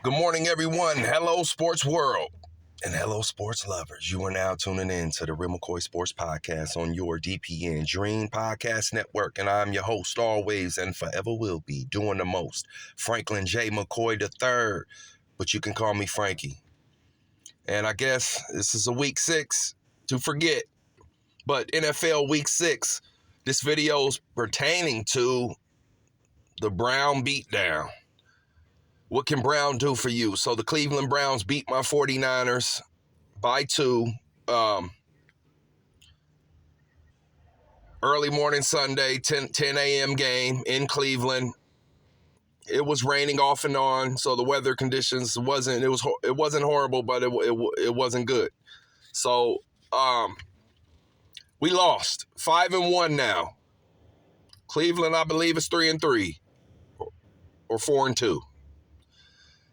Good morning, everyone. Hello, sports world. And hello, sports lovers. You are now tuning in to the Real McCoy Sports Podcast on your DPN Dream Podcast Network. And I'm your host, always and forever will be, doing the most, Franklin J. McCoy III. But you can call me Frankie. And I guess this is a week 6 to forget. But NFL week 6, this video is pertaining to the Brown beatdown. What can Brown do for you? So the Cleveland Browns beat my 49ers by 2. Early morning Sunday, 10 a.m. game in Cleveland. It was raining off and on, so the weather conditions it wasn't horrible, but it wasn't good. So we lost 5-1 now. Cleveland, I believe, is 3-3 or 4-2.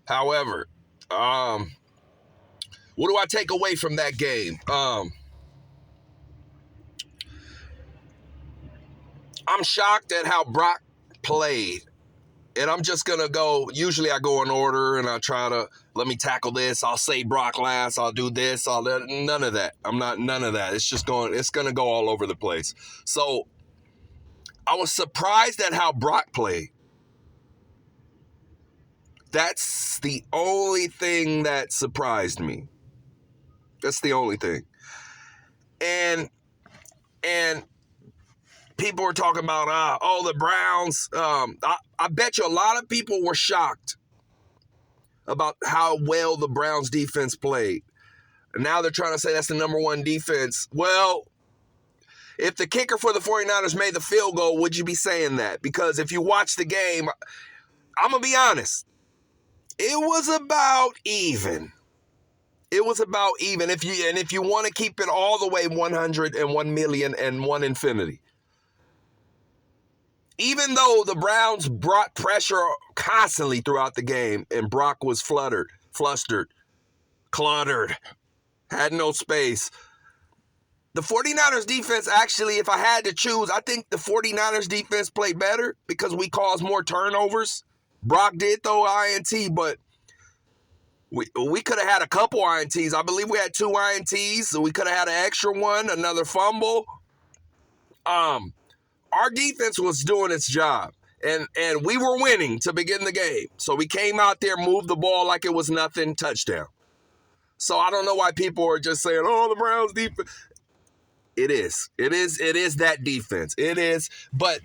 However, what do I take away from that game? I'm shocked at how Brock played. And I'm just going to go, usually I go in order and I try to, let me tackle this. I'll say Brock last. I'll do this. None of that. None of that. It's going to go all over the place. So I was surprised at how Brock played. That's the only thing that surprised me. That's the only thing. And people were talking about, the Browns. I bet you a lot of people were shocked about how well the Browns defense played. And now they're trying to say that's the number one defense. Well, if the kicker for the 49ers made the field goal, would you be saying that? Because if you watch the game, I'm going to be honest. It was about even. It was about even. If you want to keep it all the way 100 and 1 million and 1 infinity. Even though the Browns brought pressure constantly throughout the game and Brock was flustered, cluttered, had no space. The 49ers defense, actually, if I had to choose, I think the 49ers defense played better because we caused more turnovers. Brock did throw INT, but we could have had a couple INTs. I believe we had 2 INTs, so we could have had an extra one, another fumble. Our defense was doing its job, and we were winning to begin the game. So we came out there, moved the ball like it was nothing, touchdown. So I don't know why people are just saying, oh, the Browns defense. It is that defense. It is, but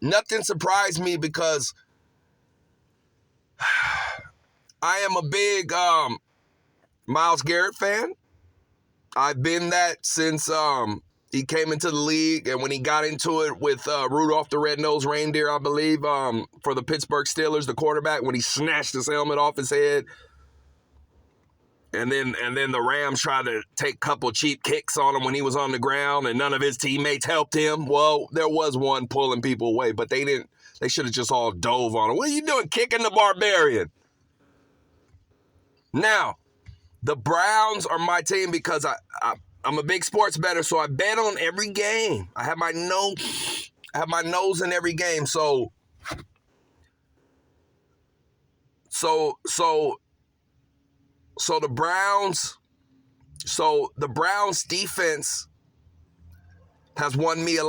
nothing surprised me because I am a big Myles Garrett fan. I've been that since he came into the league, and when he got into it with Rudolph the Red-Nosed Reindeer, I believe, for the Pittsburgh Steelers, the quarterback, when he snatched his helmet off his head, and then the Rams tried to take a couple cheap kicks on him when he was on the ground, and none of his teammates helped him. Well, there was one pulling people away, but they didn't. They should have just all dove on him. What are you doing, kicking the barbarian? Now, the Browns are my team because I'm a big sports bettor, so I bet on every game. I have my nose in every game. So the Browns defense has won me a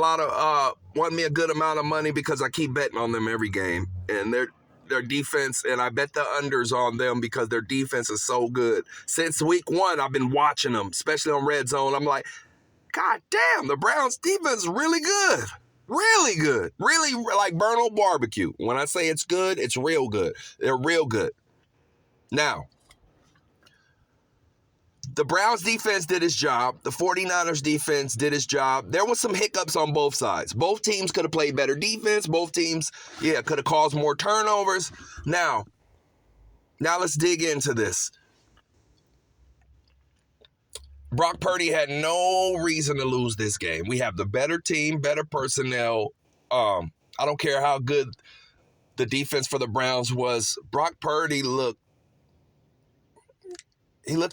good amount of money because I keep betting on them every game, and their defense, and I bet the unders on them because their defense is so good. Since week 1, I've been watching them, especially on Red Zone. I'm like, God damn, the Browns defense is really good. Really good. Really like Bernal barbecue. When I say it's good, it's real good. They're real good. Now, the Browns defense did its job. The 49ers defense did its job. There was some hiccups on both sides. Both teams could have played better defense. Both teams, could have caused more turnovers. Now let's dig into this. Brock Purdy had no reason to lose this game. We have the better team, better personnel. I don't care how good the defense for the Browns was. Brock Purdy looked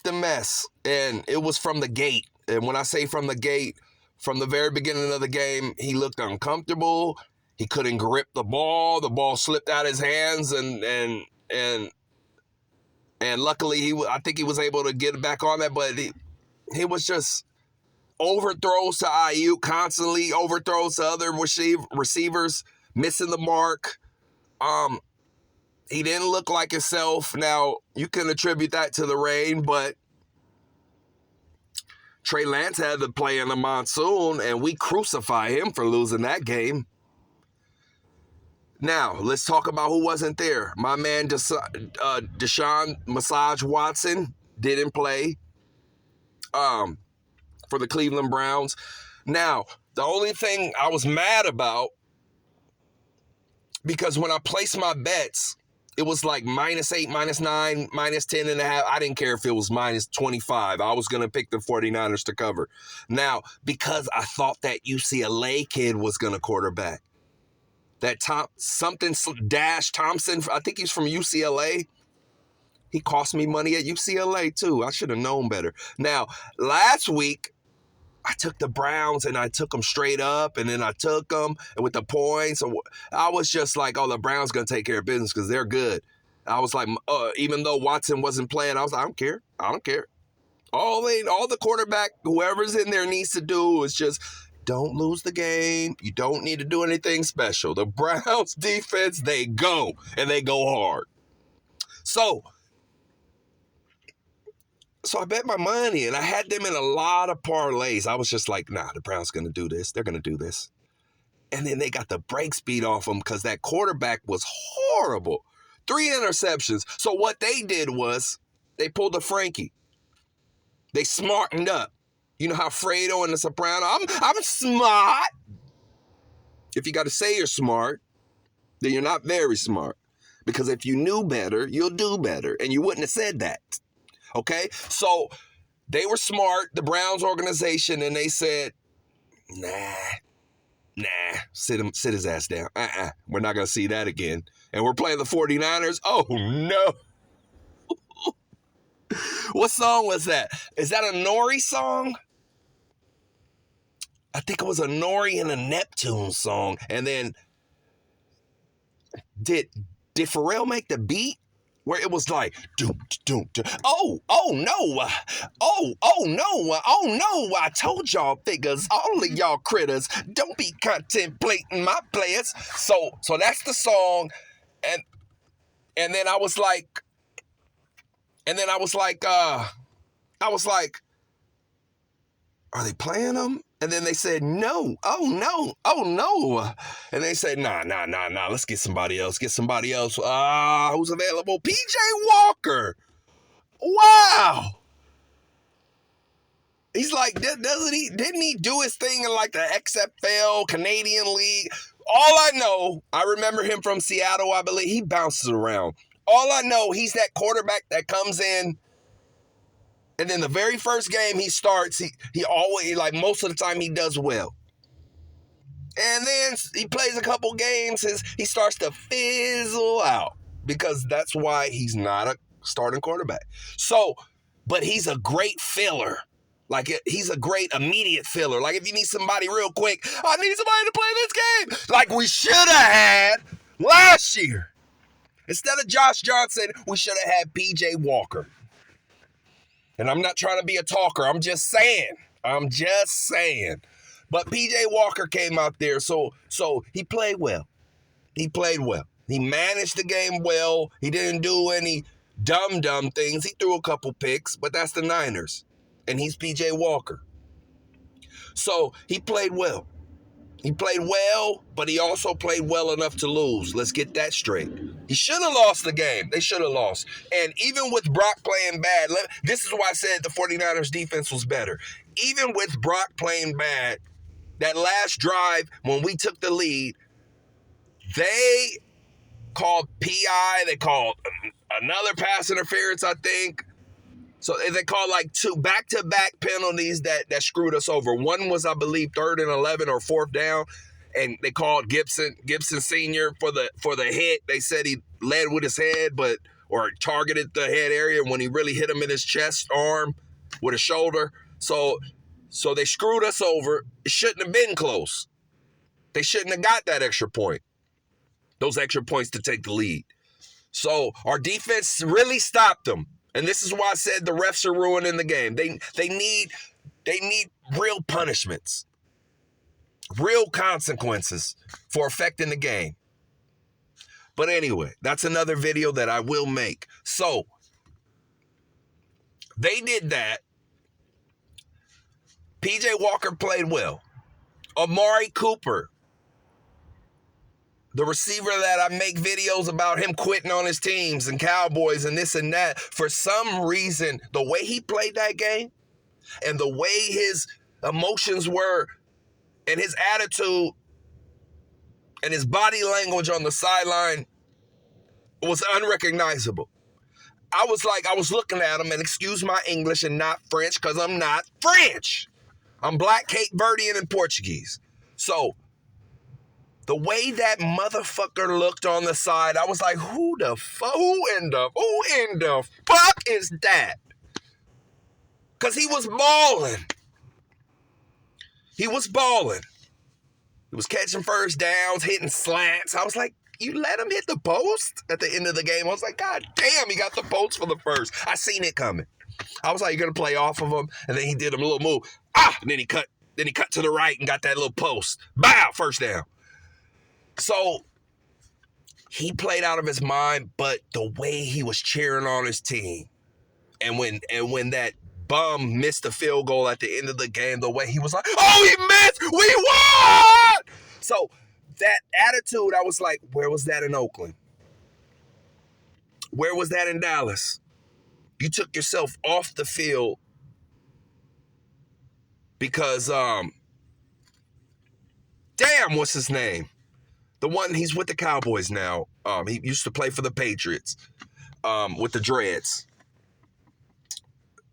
a mess, and it was from the gate. And when I say from the gate, from the very beginning of the game, he looked uncomfortable. He couldn't grip the ball. The ball slipped out of his hands, and And luckily, I think he was able to get back on that, but he was just overthrows to Ayuk constantly, overthrows to other receivers, missing the mark. He didn't look like himself. Now, you can attribute that to the rain, but Trey Lance had to play in the monsoon, and we crucify him for losing that game. Now, let's talk about who wasn't there. My man Deshaun Massage Watson didn't play for the Cleveland Browns. Now, the only thing I was mad about, because when I placed my bets, it was like -8, -9, -10.5. I didn't care if it was -25. I was going to pick the 49ers to cover. Now, because I thought that UCLA kid was going to quarterback. That Thompson, I think he's from UCLA. He cost me money at UCLA too. I should have known better. Now, last week, I took the Browns and I took them straight up, and then I took them and with the points. I was just like, oh, the Browns going to take care of business because they're good. I was like, even though Watson wasn't playing, I was like, I don't care. I don't care. All the quarterback, whoever's in there needs to do is just don't lose the game. You don't need to do anything special. The Browns defense, they go, and they go hard. So I bet my money, and I had them in a lot of parlays. I was just like, nah, the Browns going to do this. They're going to do this. And then they got the brakes beat off them because that quarterback was horrible. 3 interceptions. So what they did was they pulled a Frankie. They smartened up. You know how Fredo and the Soprano, I'm smart. If you got to say you're smart, then you're not very smart. Because if you knew better, you'll do better. And you wouldn't have said that. Okay? So they were smart, the Browns organization, and they said, nah, sit his ass down. We're not going to see that again. And we're playing the 49ers. Oh, no. What song was that? Is that a Nori song? I think it was a Nori and a Neptune song. And then did Pharrell make the beat? Where it was like, doom, oh no, I told y'all figures, all of y'all critters, don't be contemplating my players. So that's the song, and then I was like, are they playing them? And then they said, no, oh no. And they said, nah, let's get somebody else. Who's available? PJ Walker. Wow. He's like, didn't he do his thing in like the XFL, Canadian League? All I know, I remember him from Seattle, I believe. He bounces around. All I know, he's that quarterback that comes in, and then the very first game he starts, he always, like most of the time, he does well. And then he plays a couple games, he starts to fizzle out because that's why he's not a starting quarterback. So, but he's a great filler. Like, he's a great immediate filler. Like, if you need somebody real quick, I need somebody to play this game. Like we should have had last year. Instead of Josh Johnson, we should have had PJ Walker. And I'm not trying to be a talker. I'm just saying. But PJ Walker came out there, so he played well. He managed the game well. He didn't do any dumb things. He threw a couple picks, but that's the Niners. And he's PJ Walker. So he played well. But he also played well enough to lose. Let's get that straight. He should have lost the game. They should have lost. And even with Brock playing bad, this is why I said the 49ers defense was better. Even with Brock playing bad, that last drive when we took the lead, they called PI. They called another pass interference, I think. So they called like 2 back-to-back penalties that screwed us over. One was, I believe, 3rd and 11 or 4th down, and they called Gibson Sr. for the hit. They said he led with his head, or targeted the head area when he really hit him in his chest, arm, with his shoulder. So they screwed us over. It shouldn't have been close. They shouldn't have got that extra point. Those extra points to take the lead. So our defense really stopped them. And this is why I said the refs are ruining the game. They need real punishments, real consequences for affecting the game. But anyway, that's another video that I will make. So they did that. PJ Walker played well. Amari Cooper, the receiver that I make videos about him quitting on his teams and Cowboys and this and that, for some reason, the way he played that game and the way his emotions were and his attitude and his body language on the sideline was unrecognizable. I was looking at him, and excuse my English and not French, because I'm not French. I'm Black, Cape Verdean, and Portuguese. So the way that motherfucker looked on the side, I was like, who in the fuck is that? Because he was balling. He was balling. He was catching first downs, hitting slants. I was like, you let him hit the post at the end of the game. I was like, God damn, he got the post for the first. I seen it coming. I was like, you're going to play off of him? And then he did a little move. And then he cut to the right and got that little post. Bow, first down. So he played out of his mind, but the way he was cheering on his team, and when that bum missed the field goal at the end of the game, the way he was like, oh, he missed, we won! So that attitude, I was like, where was that in Oakland? Where was that in Dallas? You took yourself off the field because, damn, what's his name? The one, he's with the Cowboys now. He used to play for the Patriots with the Dreads.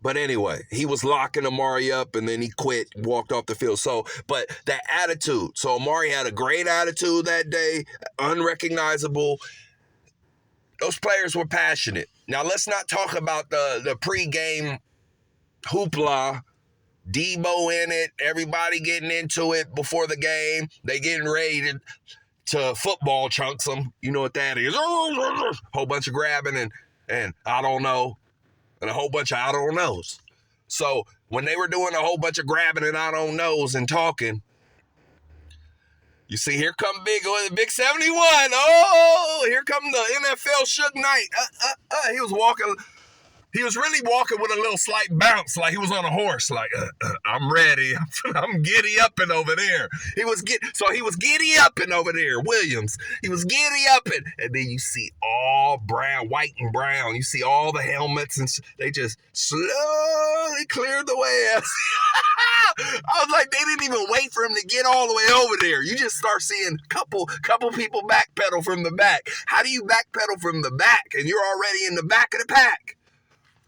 But anyway, he was locking Amari up, and then he quit, walked off the field. So, but that attitude. So Amari had a great attitude that day, unrecognizable. Those players were passionate. Now, let's not talk about the pregame hoopla. Debo in it, everybody getting into it before the game. They getting ready to football chunks them. You know what that is. Whole bunch of grabbing and I don't know. And a whole bunch of I don't knows. So when they were doing a whole bunch of grabbing and I don't knows and talking, you see, here come Big 71. Oh, here come the NFL Suge Knight. He was walking. He was really walking with a little slight bounce, like he was on a horse. Like, I'm ready. I'm giddy upping over there. He was giddy upping over there. Williams. He was giddy upping, and then you see all brown, white and brown. You see all the helmets, and they just slowly cleared the way. I was like, they didn't even wait for him to get all the way over there. You just start seeing couple people backpedal from the back. How do you backpedal from the back, and you're already in the back of the pack?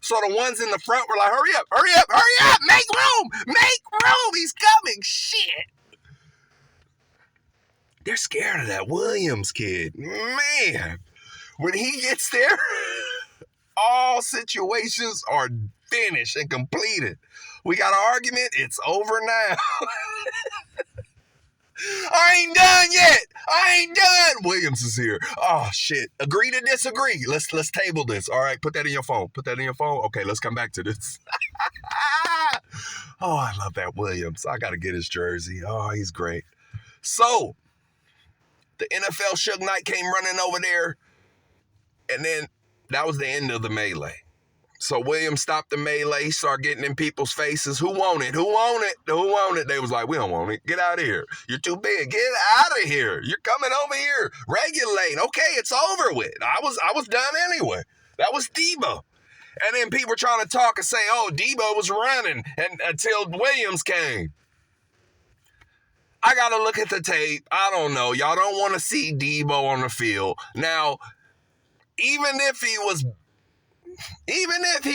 So the ones in the front were like, hurry up, make room, he's coming, shit. They're scared of that Williams kid. Man, when he gets there, all situations are finished and completed. We got an argument, it's over now. I ain't done yet. I ain't done. Williams is here. Oh, shit. Agree to disagree. Let's table this. All right, put that in your phone. Okay, let's come back to this. Oh, I love that Williams. I got to get his jersey. Oh, he's great. So, the NFL Suge Knight came running over there, and then that was the end of the melee. So Williams stopped the melee. He started getting in people's faces. Who want it? They was like, we don't want it. Get out of here. You're too big. Get out of here. You're coming over here. Regulate. Okay, it's over with. I was done anyway. That was Debo. And then people were trying to talk and say, oh, Debo was running until Williams came. I got to look at the tape. I don't know. Y'all don't want to see Debo on the field. Now, even if he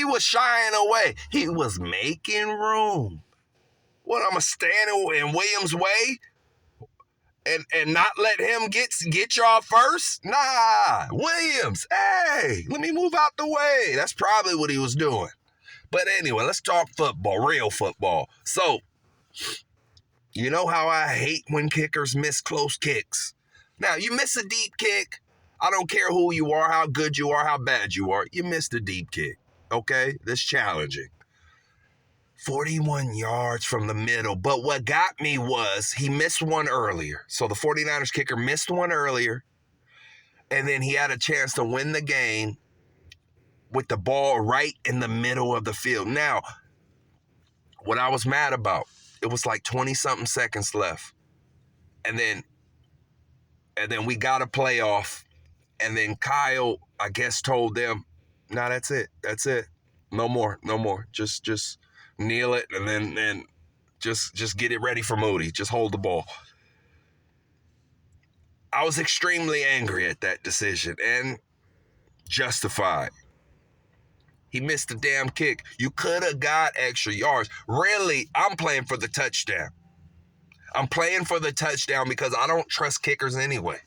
was shying away, he was making room. What, I'm going to stand in Williams' way and not let him get y'all first? Nah, Williams, hey, let me move out the way. That's probably what he was doing. But anyway, let's talk football, real football. So, you know how I hate when kickers miss close kicks. Now, you miss a deep kick, I don't care who you are, how good you are, how bad you are. You missed a deep kick. okay? This challenging. 41 yards from the middle. But what got me was he missed one earlier. So the 49ers kicker missed one earlier. And then he had a chance to win the game with the ball right in the middle of the field. Now, what I was mad about, it was like 20-something seconds left. And then we got a playoff. And then Kyle, I guess, told them, "Nah, that's it. That's it. No more. Just kneel it and then just get it ready for Moody. Just hold the ball." I was extremely angry at that decision and justified. He missed the damn kick. You could have got extra yards. Really, I'm playing for the touchdown. I'm playing for the touchdown because I don't trust kickers anyway.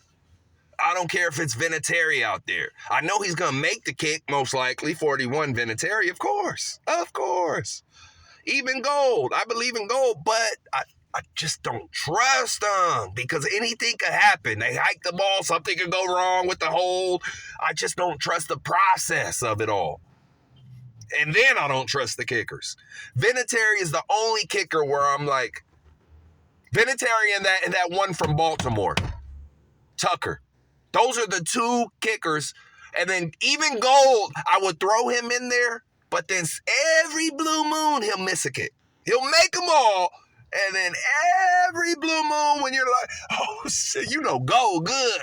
I don't care if it's Vinatieri out there. I know he's going to make the kick, most likely. 41 Vinatieri, of course. Of course. Even Gold. I believe in Gold, but I just don't trust them because anything could happen. They hike the ball, something could go wrong with the hold. I just don't trust the process of it all. And then I don't trust the kickers. Vinatieri is the only kicker where I'm like, Vinatieri and that one from Baltimore, Tucker. Those are the two kickers. And then even Gold, I would throw him in there, but then every blue moon, he'll miss a kick. He'll make them all. And then every blue moon, when you're like, oh, shit, Gold, good.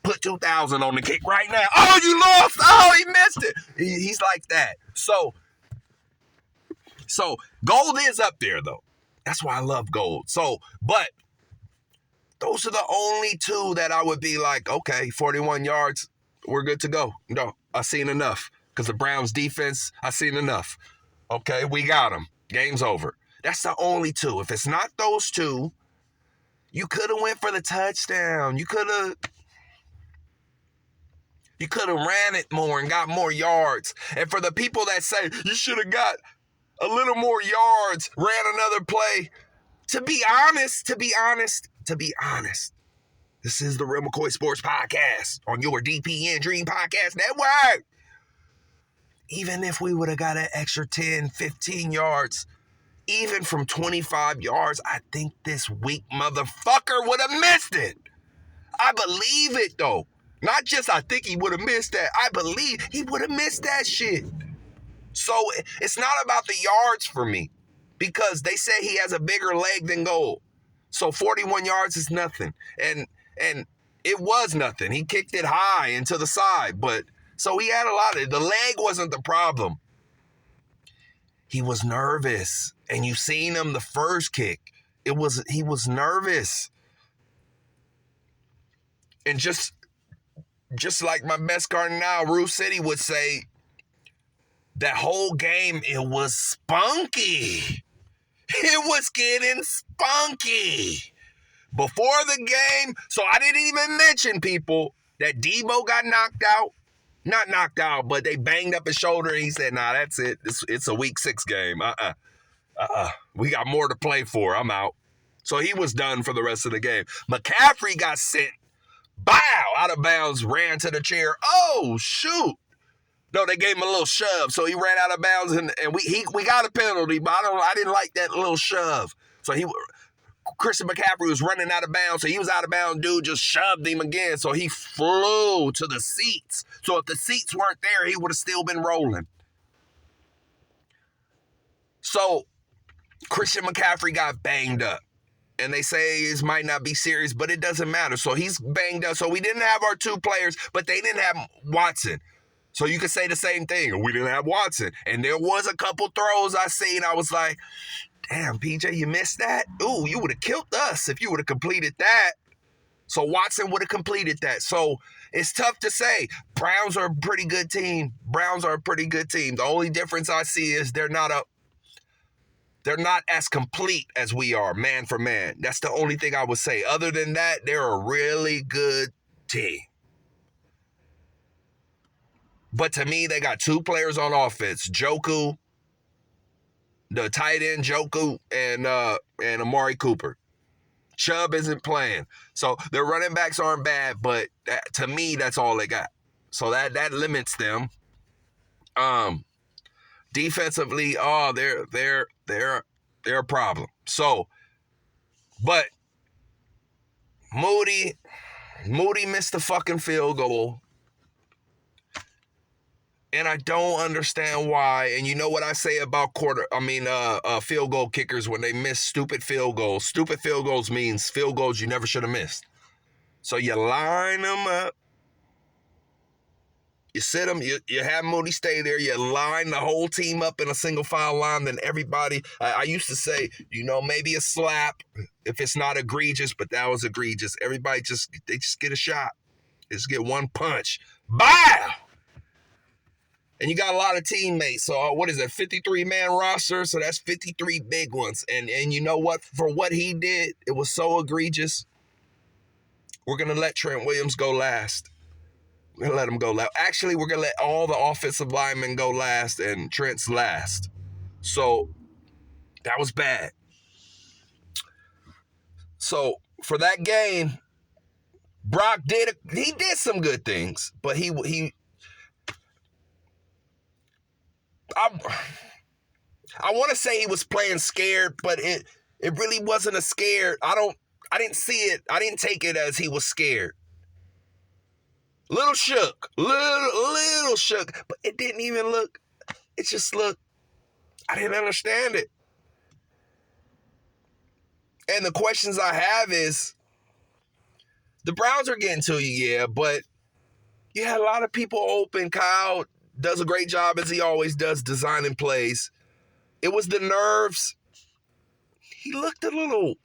Put 2,000 on the kick right now. Oh, you lost. Oh, he missed it. He's like that. So Gold is up there, though. That's why I love Gold. But those are the only two that I would be like, okay, 41 yards, we're good to go. No, I've seen enough. Because the Browns defense, I've seen enough. Okay, we got them. Game's over. That's the only two. If it's not those two, you could have went for the touchdown. You could have ran it more and got more yards. And for the people that say, you should have got a little more yards, ran another play, to be honest, this is the Real McCoy Sports Podcast on your DPN Dream Podcast Network. Even if we would have got an extra 10, 15 yards, even from 25 yards, I think this weak motherfucker would have missed it. I believe it, though. Not just I think he would have missed that. I believe he would have missed that shit. So it's not about the yards for me because they say he has a bigger leg than Gold. So 41 yards is nothing. And it was nothing. He kicked it high and to the side. But so he had a lot of it. The leg wasn't the problem. He was nervous. And you seen him the first kick. He was nervous. And just like my best cardinal, Rue City would say, that whole game, it was spunky. It was getting spunky. Before the game, so I didn't even mention, people, that Debo got knocked out. Not knocked out, but they banged up his shoulder and he said, nah, that's it. It's a week 6 game. We got more to play for. I'm out. So he was done for the rest of the game. McCaffrey got sent, out of bounds, ran to the chair. Oh, shoot. No, they gave him a little shove, so he ran out of bounds, and we got a penalty, but I didn't like that little shove. So Christian McCaffrey was running out of bounds, so he was out of bounds. Dude just shoved him again, so he flew to the seats. So if the seats weren't there, he would have still been rolling. So Christian McCaffrey got banged up. And they say it might not be serious, but it doesn't matter. So he's banged up. So we didn't have our 2 players, but they didn't have Watson. So you could say the same thing. We didn't have Watson. And there was a couple throws I seen. I was like, damn, PJ, you missed that? Ooh, you would have killed us if you would have completed that. So Watson would have completed that. So it's tough to say. Browns are a pretty good team. The only difference I see is they're not as complete as we are, man for man. That's the only thing I would say. Other than that, they're a really good team. But to me, they got 2 players on offense. Joku, the tight end Joku, and Amari Cooper. Chubb isn't playing. So their running backs aren't bad, but to me, that's all they got. So that limits them. Defensively, they're a problem. So, but Moody missed the fucking field goal. And I don't understand why. And you know what I say about field goal kickers when they miss stupid field goals. Stupid field goals means field goals you never should have missed. So you line them up. You sit them, you have Moody stay there, you line the whole team up in a single file line, then everybody, I used to say, maybe a slap if it's not egregious, but that was egregious. Everybody they just get a shot. Just get one punch. Bow! And you got a lot of teammates. So what is it, 53-man roster? So that's 53 big ones. And you know what? For what he did, it was so egregious. We're going to let Trent Williams go last. We're going to let him go last. Actually, we're going to let all the offensive linemen go last and Trent's last. So that was bad. So for that game, Brock did some good things, but I want to say he was playing scared, but it really wasn't a scared. I didn't see it. I didn't take it as he was scared. Little shook, but it didn't even look. It just looked. I didn't understand it. And the questions I have is, the Browns are getting to you, yeah, but you had a lot of people open. Kyle does a great job, as he always does, designing plays. It was the nerves. He looked a little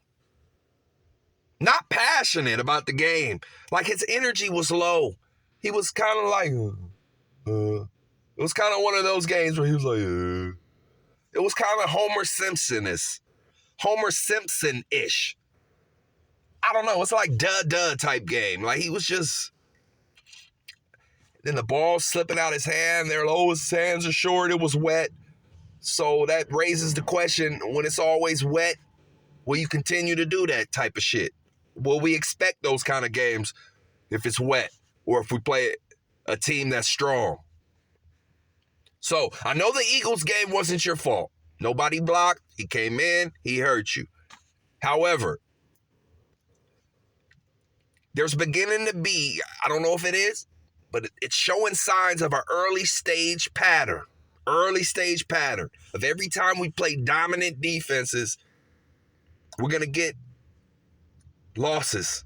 not passionate about the game. Like his energy was low. He was kind of like, it was kind of one of those games where he was like, It was kind of Homer Simpson-ish. I don't know. It's like duh type game. Like he was just. Then the ball slipping out his hand. His hands are short. It was wet. So that raises the question, when it's always wet, will you continue to do that type of shit? Will we expect those kind of games if it's wet or if we play a team that's strong? So I know the Eagles game wasn't your fault. Nobody blocked. He came in. He hurt you. However, there's beginning to be, I don't know if it is, but it's showing signs of an early stage pattern of every time we play dominant defenses, we're going to get losses.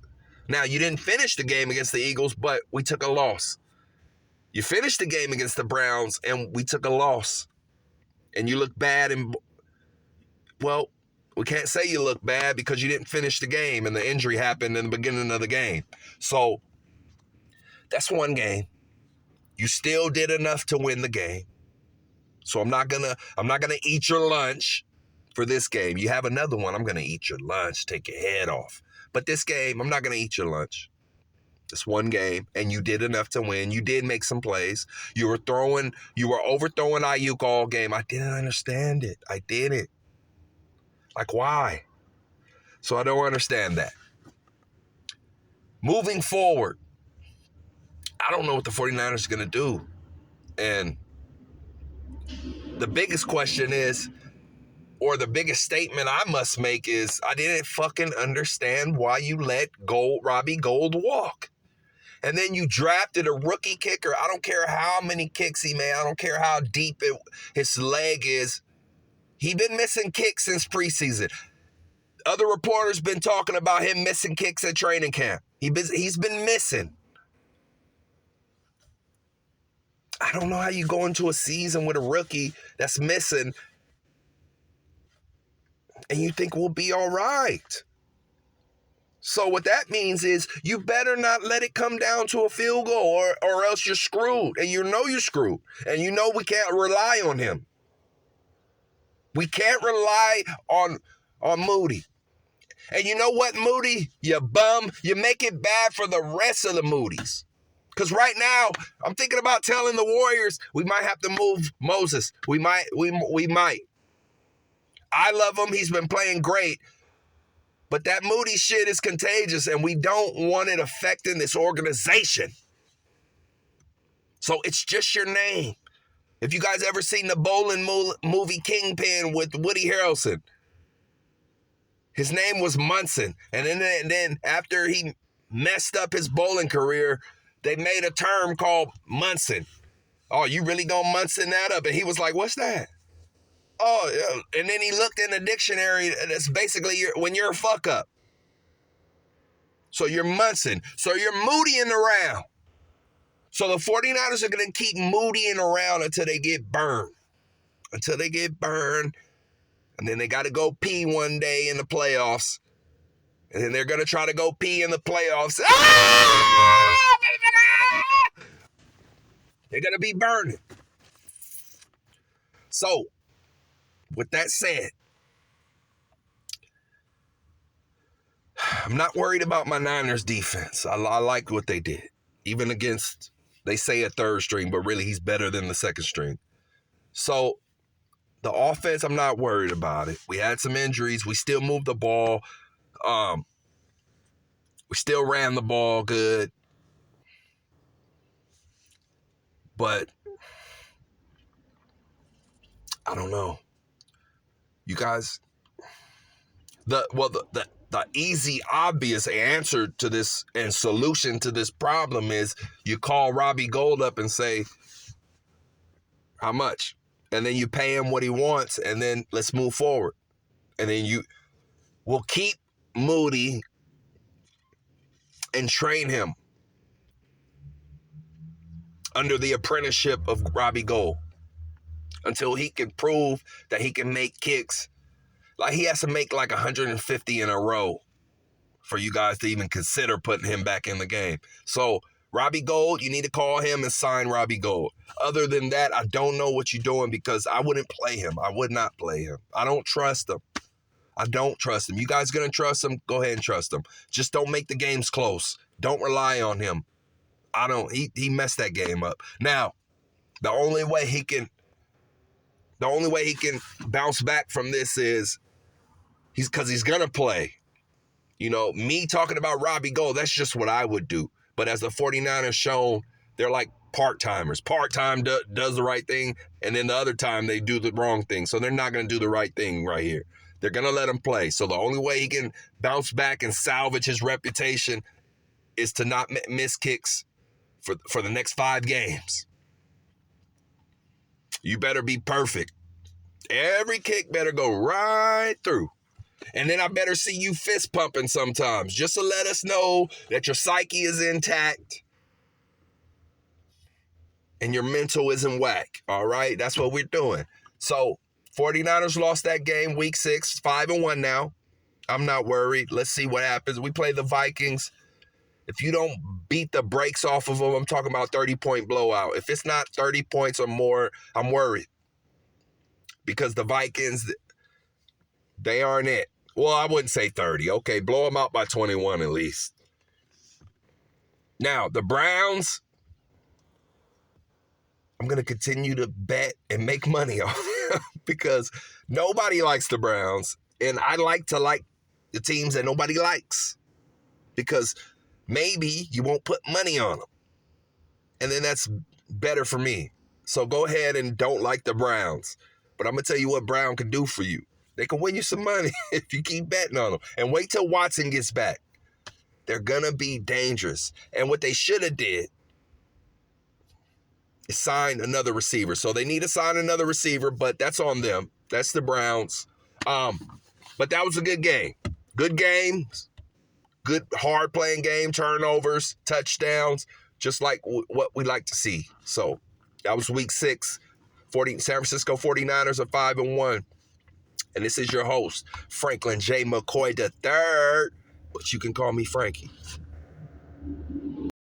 Now, you didn't finish the game against the Eagles, but we took a loss. You finished the game against the Browns, and we took a loss. And you look bad. Well, we can't say you look bad because you didn't finish the game, and the injury happened in the beginning of the game. So that's one game. You still did enough to win the game. So I'm not gonna eat your lunch for this game. You have another one, I'm gonna eat your lunch, take your head off. But this game, I'm not gonna eat your lunch. It's one game, and you did enough to win. You did make some plays. You were overthrowing Ayuk all game. I didn't understand it. I didn't. Like, why? So I don't understand that. Moving forward, I don't know what the 49ers are gonna do. And the biggest question is, or the biggest statement I must make is, I didn't fucking understand why you let Robbie Gould walk. And then you drafted a rookie kicker. I don't care how many kicks he made. I don't care how deep his leg is. He been missing kicks since preseason. Other reporters been talking about him missing kicks at training camp. He's been missing. I don't know how you go into a season with a rookie that's missing and you think we'll be all right. So what that means is you better not let it come down to a field goal or else you're screwed. And you know you're screwed. And you know we can't rely on him. We can't rely on Moody. And you know what, Moody? You bum. You make it bad for the rest of the Moodies. Because right now, I'm thinking about telling the Warriors we might have to move Moses. We might. I love him. He's been playing great. But that Moody shit is contagious, and we don't want it affecting this organization. So it's just your name. If you guys ever seen the bowling movie Kingpin with Woody Harrelson, his name was Munson. And then after he messed up his bowling career, they made a term called Munson. Oh, you really gonna Munson that up? And he was like, what's that? Oh, yeah. And then he looked in the dictionary. That's basically when you're a fuck up. So you're Munson. So you're moodying around. So the 49ers are going to keep moodying around until they get burned. Until they get burned. And then they got to go pee one day in the playoffs. And then they're going to try to go pee in the playoffs. They're going to be burning. So, with that said, I'm not worried about my Niners defense. I like what they did. Even against, they say a third string, but really he's better than the second string. So, the offense, I'm not worried about it. We had some injuries. We still moved the ball. We still ran the ball good. But I don't know. You guys, the easy, obvious answer to this and solution to this problem is you call Robbie Gould up and say, how much? And then you pay him what he wants, and then let's move forward. And then you will keep Moody and train him under the apprenticeship of Robbie Gould until he can prove that he can make kicks. Like he has to make like 150 in a row for you guys to even consider putting him back in the game. So Robbie Gould, you need to call him and sign Robbie Gould. Other than that, I don't know what you're doing because I wouldn't play him. I would not play him. I don't trust him. I don't trust him. You guys going to trust him? Go ahead and trust him. Just don't make the games close. Don't rely on him. He messed that game up. Now, the only way he can bounce back from this is he's going to play. You know, me talking about Robbie Gould, that's just what I would do. But as the 49ers shown, they're like part-timers. Part-time does the right thing, and then the other time they do the wrong thing. So they're not going to do the right thing right here. They're going to let him play. So the only way he can bounce back and salvage his reputation is to not miss kicks for the next 5 games. You better be perfect. Every kick better go right through. And then I better see you fist pumping sometimes just to let us know that your psyche is intact and your mental isn't whack. All right? That's what we're doing. So 49ers lost that game week 6, 5-1 now. I'm not worried. Let's see what happens. We play the Vikings. If you don't beat the brakes off of them, I'm talking about 30-point blowout. If it's not 30 points or more, I'm worried. Because the Vikings, they aren't it. Well, I wouldn't say 30. Okay, blow them out by 21 at least. Now, the Browns, I'm going to continue to bet and make money off them because nobody likes the Browns. And I like to like the teams that nobody likes because maybe you won't put money on them. And then that's better for me. So go ahead and don't like the Browns. But I'm going to tell you what Brown can do for you. They can win you some money if you keep betting on them. And wait till Watson gets back. They're going to be dangerous. And what they should have did is sign another receiver. So they need to sign another receiver, but that's on them. That's the Browns. But that was a good game. Good game. Good hard-playing game. Turnovers, touchdowns, just like what we like to see. So that was week 6. San Francisco 49ers are 5-1. And this is your host, Franklin J. McCoy III, but you can call me Frankie.